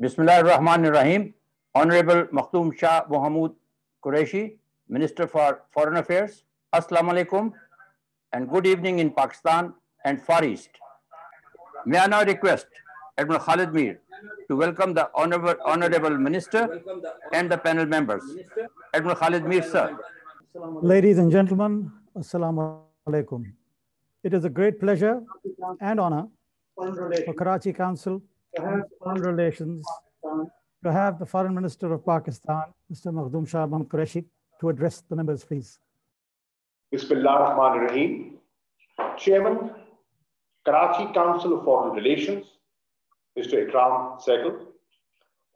Bismillah ar-Rahman ar-Rahim. Honourable Makhdoom Shah Mahmood Qureshi, Minister for Foreign Affairs. Assalamu alaikum and good evening in Pakistan and Far East. May I now request Admiral Khalid to welcome the Honourable Minister and the panel members. Admiral Khalid, sir. Ladies and gentlemen, Assalamu alaikum. It is a great pleasure and honor for Karachi Council on Foreign Relations to have the Foreign Minister of Pakistan, Mr. Makhdoom Shah Mahmood Qureshi, to address the members, please. Bismillah ar-Rahman ar-Rahim. Chairman, Karachi Council of Foreign Relations, Mr. Ikram, Sehgal.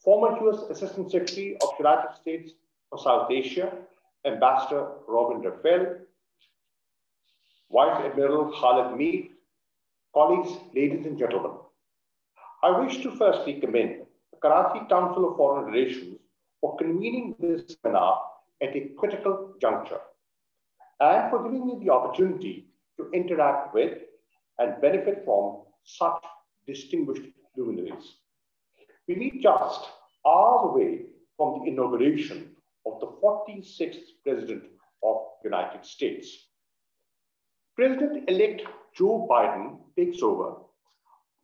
Former US Assistant Secretary of United States for South Asia, Ambassador Raphel. Vice Admiral Khalid, colleagues, ladies and gentlemen. I wish to firstly commend the Karachi Council of Foreign Relations for convening this seminar at a critical juncture and for giving me the opportunity to interact with and benefit from such distinguished luminaries. We meet just hours away from the inauguration of the 46th President of the United States. President-elect Joe Biden takes over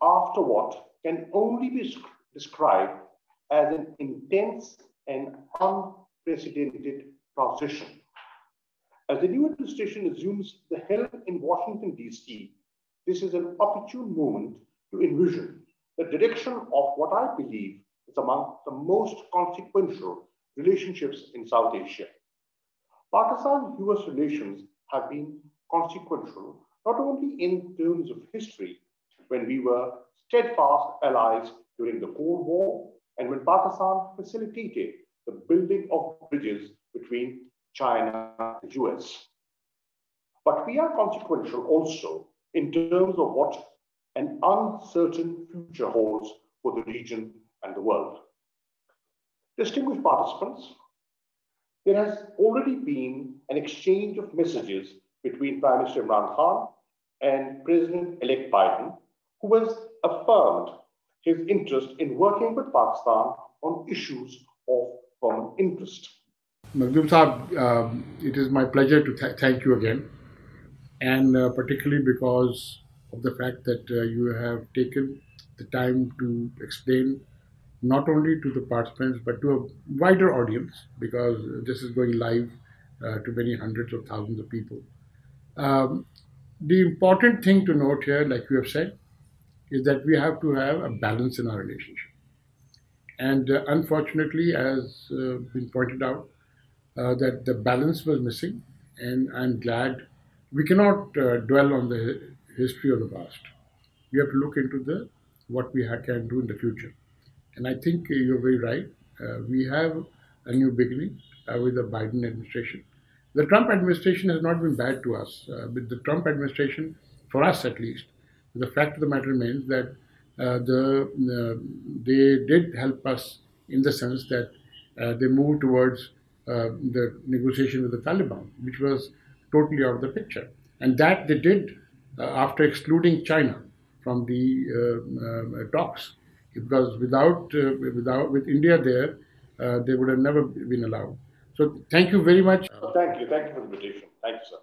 after what can only be described as an intense and unprecedented transition. As the new administration assumes the helm in Washington, D.C., this is an opportune moment to envision the direction of what I believe is among the most consequential relationships in South Asia. Pakistan-US relations have been consequential, not only in terms of history, when we were steadfast allies during the Cold War, and when Pakistan facilitated the building of bridges between China and the US. But we are consequential also in terms of what an uncertain future holds for the region and the world. Distinguished participants, there has already been an exchange of messages between Prime Minister Imran Khan and President-elect Biden, who has affirmed his interest in working with Pakistan on issues of common interest. Makhdoom Saab, it is my pleasure to thank you again, and particularly because of the fact that you have taken the time to explain not only to the participants but to a wider audience, because this is going live to many hundreds of thousands of people. The important thing to note here, like you have said, is that we have to have a balance in our relationship. And unfortunately, as been pointed out, that the balance was missing, and I'm glad we cannot dwell on the history of the past. We have to look into what we can do in the future. And I think you're very right. We have a new beginning with the Biden administration. The Trump administration has not been bad to us. With the Trump administration, for us at least, the fact of the matter remains that they did help us in the sense that they moved towards the negotiation with the Taliban, which was totally out of the picture. And that they did after excluding China from the talks, because with India there, they would have never been allowed. So thank you very much. Thank you for the invitation. Thank you, sir.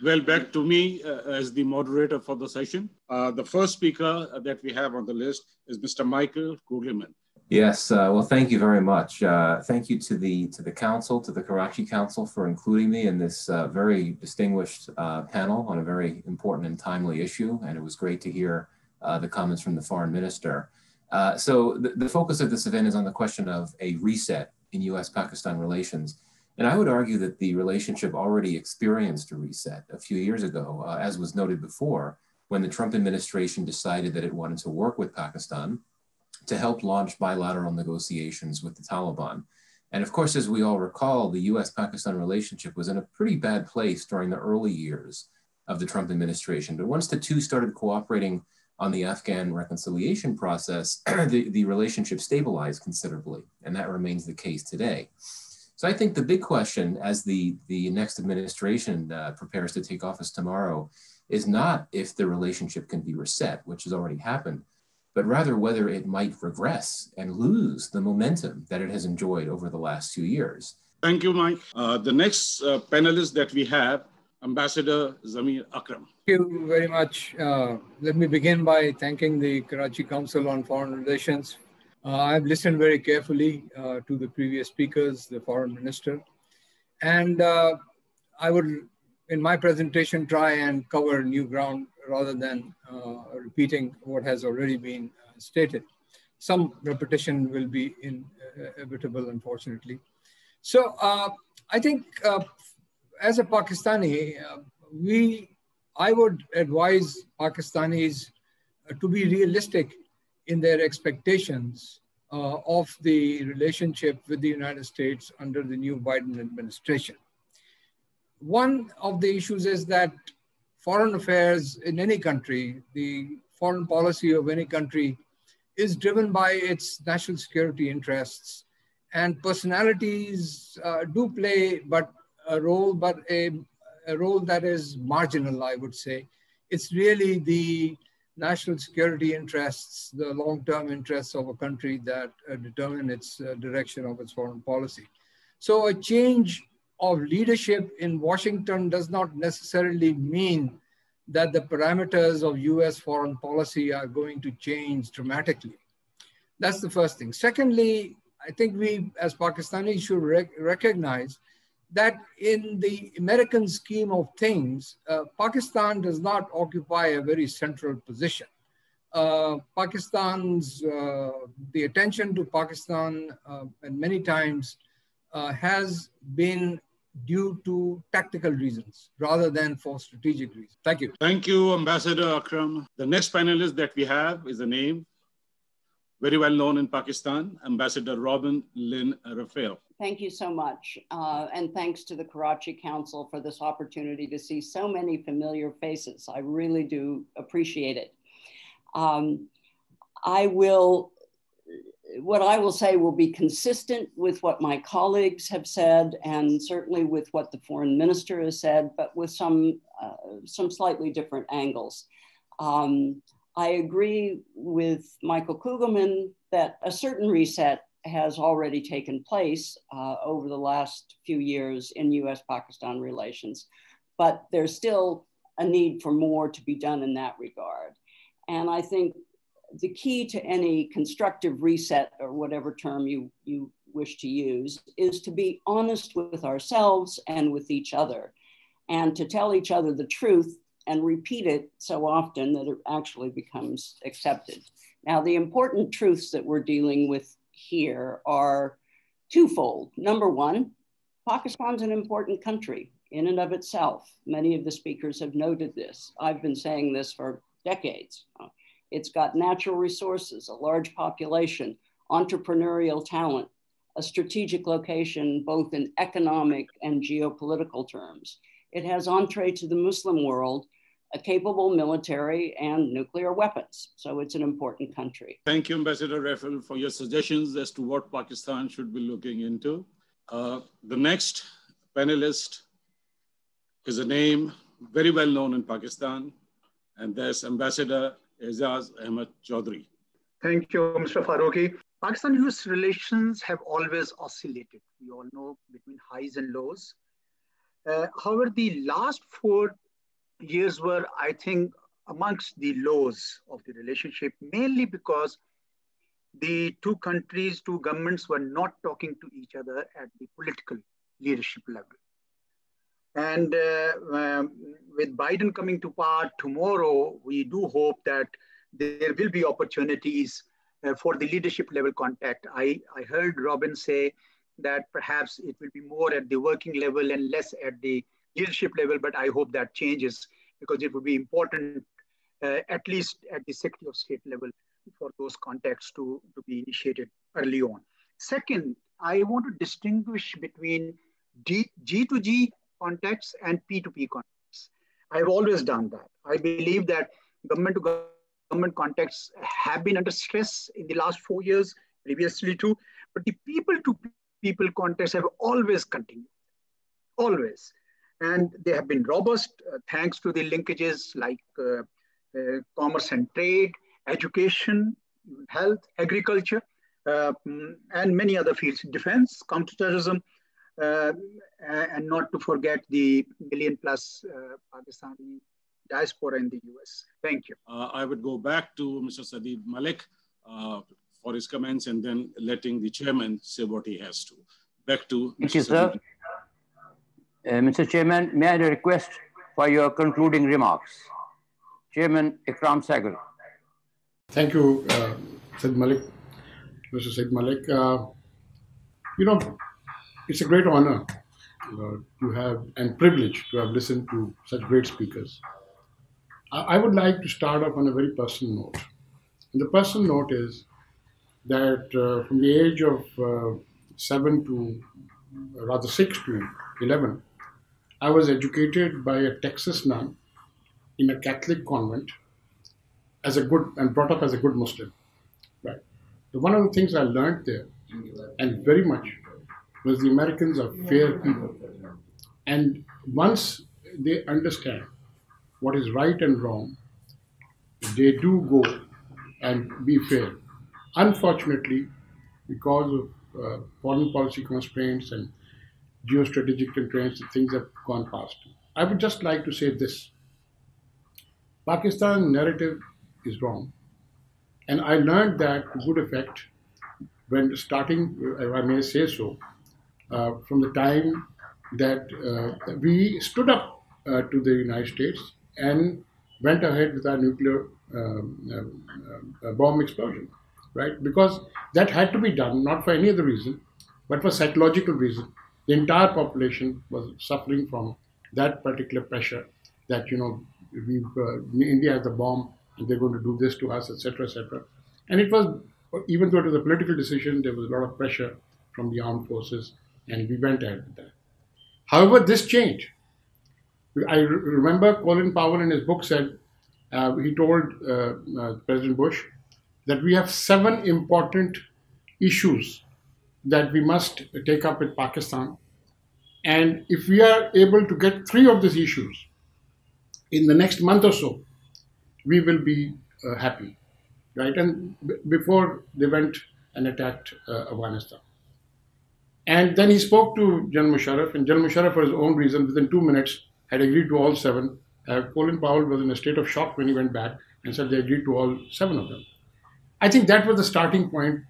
Well, back to me as the moderator for the session. The first speaker that we have on the list is Mr. Michael Kugelman. Yes, well, thank you very much. Thank you to the council, to the Karachi Council, for including me in this very distinguished panel on a very important and timely issue. And it was great to hear the comments from the foreign minister. So the focus of this event is on the question of a reset in US-Pakistan relations. And I would argue that the relationship already experienced a reset a few years ago, as was noted before, when the Trump administration decided that it wanted to work with Pakistan to help launch bilateral negotiations with the Taliban. And of course, as we all recall, the US-Pakistan relationship was in a pretty bad place during the early years of the Trump administration. But once the two started cooperating on the Afghan reconciliation process, the relationship stabilized considerably, and that remains the case today. So I think the big question as the next administration prepares to take office tomorrow is not if the relationship can be reset, which has already happened, but rather whether it might regress and lose the momentum that it has enjoyed over the last 2 years. Thank you, Mike. The next panelist that we have, Ambassador Zamir Akram. Thank you very much. Let me begin by thanking the Karachi Council on Foreign Relations. I've listened very carefully to the previous speakers, the foreign minister, and I would, in my presentation, try and cover new ground rather than repeating what has already been stated. Some repetition will be inevitable, unfortunately. So I think as a Pakistani, I would advise Pakistanis to be realistic in their expectations of the relationship with the United States under the new Biden administration. One of the issues is that foreign affairs in any country, the foreign policy of any country, is driven by its national security interests, and personalities do play a role that is marginal, I would say. It's really the national security interests, the long-term interests of a country that determine its direction of its foreign policy. So a change of leadership in Washington does not necessarily mean that the parameters of US foreign policy are going to change dramatically. That's the first thing. Secondly, I think we as Pakistanis should recognize that in the American scheme of things, Pakistan does not occupy a very central position. The attention to Pakistan and many times has been due to tactical reasons rather than for strategic reasons. Thank you. Thank you, Ambassador Akram. The next panelist that we have is a name very well known in Pakistan, Ambassador Lynn Raphel. Thank you so much. And thanks to the Karachi Council for this opportunity to see so many familiar faces. I really do appreciate it. What I will say will be consistent with what my colleagues have said, and certainly with what the foreign minister has said, but with some slightly different angles. I agree with Michael Kugelman that a certain reset has already taken place over the last few years in US-Pakistan relations, but there's still a need for more to be done in that regard. And I think the key to any constructive reset, or whatever term you wish to use, is to be honest with ourselves and with each other, and to tell each other the truth and repeat it so often that it actually becomes accepted. Now, the important truths that we're dealing with here are twofold. Number one, Pakistan's an important country in and of itself. Many of the speakers have noted this. I've been saying this for decades. It's got natural resources, a large population, entrepreneurial talent, a strategic location, both in economic and geopolitical terms. It has entree to the Muslim world, a capable military and nuclear weapons. So it's an important country. Thank you, Ambassador Raphel, for your suggestions as to what Pakistan should be looking into. The next panelist is a name very well known in Pakistan, and that's Ambassador Aizaz Ahmed Chaudhry. Thank you, Mr. Farooqui. Pakistan-US relations have always oscillated, we all know, between highs and lows. However, the last 4 years were, I think, amongst the lows of the relationship, mainly because the two governments were not talking to each other at the political leadership level. And with Biden coming to power tomorrow, we do hope that there will be opportunities for the leadership level contact. I heard Robin say that perhaps it will be more at the working level and less at the leadership level, but I hope that changes, because it would be important, at least at the Secretary of State level, for those contacts to be initiated early on. Second, I want to distinguish between G2G contacts and P2P contacts. I've always done that. I believe that government-to-government contacts have been under stress in the last 4 years, previously too, but the people-to-people contacts have always continued, always. And they have been robust thanks to the linkages like commerce and trade, education, health, agriculture, and many other fields, defense, counterterrorism, and not to forget the million-plus Pakistani diaspora in the US. Thank you. I would go back to Mr. Sadeed Malik for his comments and then letting the chairman say what he has to. Back to Mr. Thank you, sir. Mr. Chairman, may I request for your concluding remarks? Chairman Ikram Sehgal. Thank you, Said Malik, Mr. Said Malik. It's a great honor to have and privilege to have listened to such great speakers. I would like to start off on a very personal note. And the personal note is that from the age of 6 to 11, I was educated by a Texas nun in a Catholic convent and brought up as a good Muslim. Right. So one of the things I learned there, and very much, was the Americans are fair people. And once they understand what is right and wrong, they do go and be fair. Unfortunately, because of foreign policy constraints and geostrategic constraints, things have gone past. I would just like to say this. Pakistan narrative is wrong. And I learned that to good effect when starting, if I may say so, from the time that we stood up to the United States and went ahead with our nuclear bomb explosion, right? Because that had to be done, not for any other reason, but for psychological reason. The entire population was suffering from that particular pressure that, India has the bomb and they're going to do this to us, etc., etc. And it was, even though it was a political decision, there was a lot of pressure from the armed forces, and we went ahead with that. However, this changed. I remember Colin Powell in his book said, he told President Bush that we have 7 important issues that we must take up with Pakistan. And if we are able to get 3 of these issues in the next month or so, we will be happy, right? And before they went and attacked Afghanistan. And then he spoke to General Musharraf, and General Musharraf, for his own reason, within 2 minutes, had agreed to all 7. Colin Powell was in a state of shock when he went back and said they agreed to all 7 of them. I think that was the starting point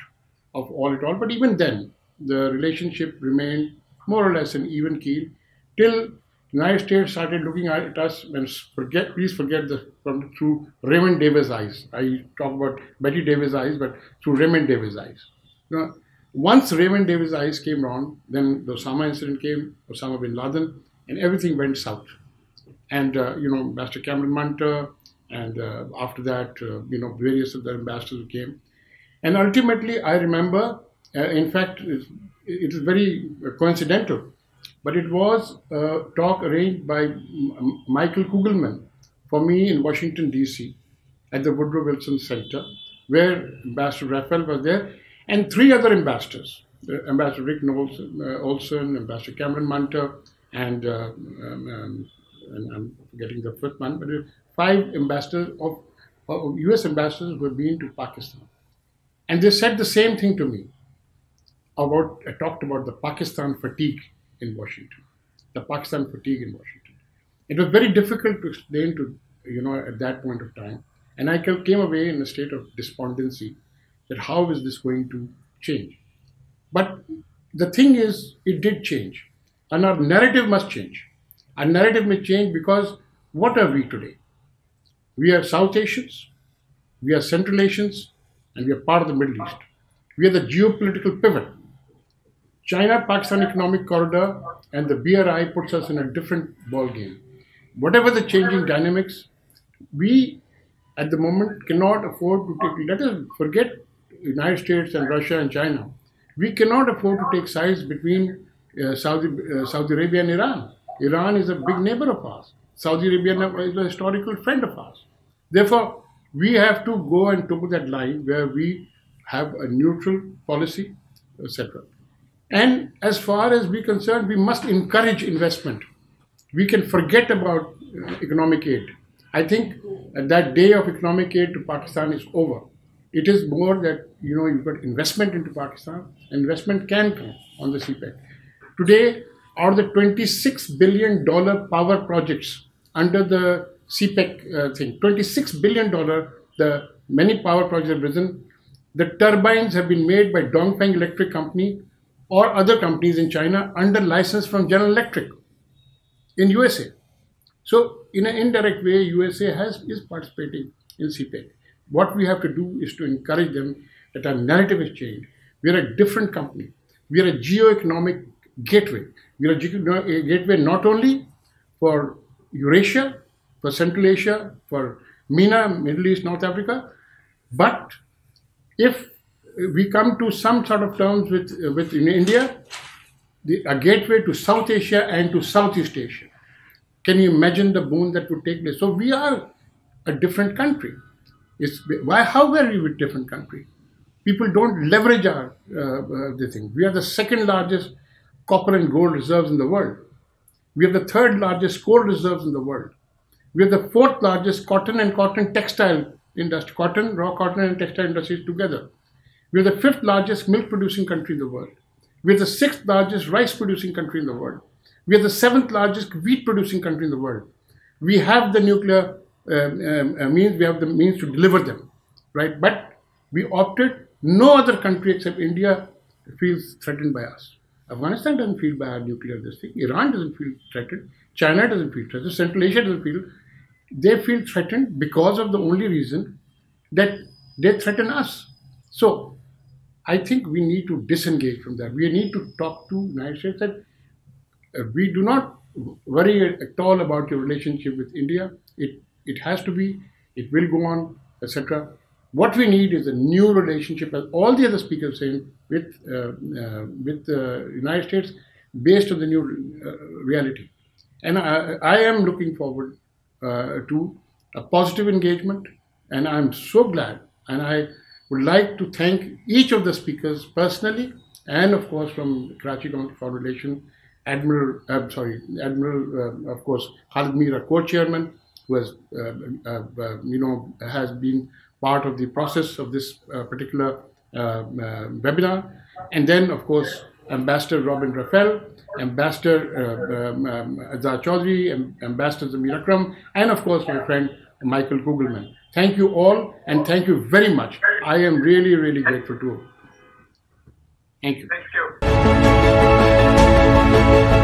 of all it all. But even then, the relationship remained more or less an even keel till the United States started looking at us and please forget through Raymond Davis' eyes. I talk about Betty Davis' eyes, but through Raymond Davis' eyes. Once Raymond Davis' eyes came around, then the Osama incident came, Osama bin Laden, and everything went south. And, Ambassador Cameron Munter, and after that, various of the ambassadors who came. And ultimately, I remember, in fact, it is very coincidental, but it was a talk arranged by Michael Kugelman for me in Washington, D.C. at the Woodrow Wilson Center, where Ambassador Raphel was there, and 3 other ambassadors, Ambassador Rick Olson, Ambassador Cameron Munter, and I'm forgetting the 5th one, but 5 ambassadors of US ambassadors who had been to Pakistan. And they said the same thing to me. I talked about the Pakistan fatigue in Washington. The Pakistan fatigue in Washington. It was very difficult to explain to, at that point of time. And I came away in a state of despondency that how is this going to change? But the thing is, it did change. And our narrative must change. Our narrative may change because what are we today? We are South Asians, we are Central Asians, and we are part of the Middle East. We are the geopolitical pivot. China-Pakistan Economic Corridor and the BRI puts us in a different ballgame. Whatever the changing dynamics, we at the moment cannot afford to take, let us forget United States and Russia and China. We cannot afford to take sides between Saudi Arabia and Iran. Iran is a big neighbor of ours. Saudi Arabia is a historical friend of ours. Therefore, we have to go and toe that line where we have a neutral policy, etc. And as far as we're concerned, we must encourage investment. We can forget about economic aid. I think that day of economic aid to Pakistan is over. It is more that, you've got investment into Pakistan. Investment can come on the CPEC. Today, out of the $26 billion power projects under the CPEC thing, $26 billion, the many power projects have risen. The turbines have been made by Dongfeng Electric Company or other companies in China under license from General Electric in USA. So in an indirect way, USA is participating in CPEC. What we have to do is to encourage them that our narrative has changed. We are a different company. We are a geo-economic gateway. We are a gateway not only for Eurasia, for Central Asia, for MENA, Middle East, North Africa, but if we come to some sort of terms with India, a gateway to South Asia and to Southeast Asia. Can you imagine the boon that would take place? So we are a different country. How are we a different country? People don't leverage our the thing. We are the second largest copper and gold reserves in the world. We are the third largest coal reserves in the world. We are the fourth largest cotton and cotton textile industry, raw cotton and textile industries together. We are the fifth largest milk producing country in the world. We are the sixth largest rice producing country in the world. We are the seventh largest wheat producing country in the world. We have the nuclear means, we have the means to deliver them, right? But we opted, no other country except India feels threatened by us. Afghanistan doesn't feel by our nuclear this thing. Iran doesn't feel threatened. China doesn't feel threatened. Central Asia doesn't feel. They feel threatened because of the only reason that they threaten us. So I think we need to disengage from that. We need to talk to the United States that we do not worry at all about your relationship with India. It has to be, it will go on, etc. What we need is a new relationship, as all the other speakers saying, with the United States based on the new reality. And I am looking forward to a positive engagement, and I'm so glad, and I would like to thank each of the speakers personally, and of course from Karachi Council for Relation, Admiral, of course, Khalid, our co-chairman, who has, has been part of the process of this particular webinar, and then of course Ambassador Raphel, Ambassador Aizaz Chaudhry, Ambassador Zamir Akram, and of course my friend Michael Kugelman. Thank you all, and thank you very much. I am really, really grateful to you. Thank you. Thank you.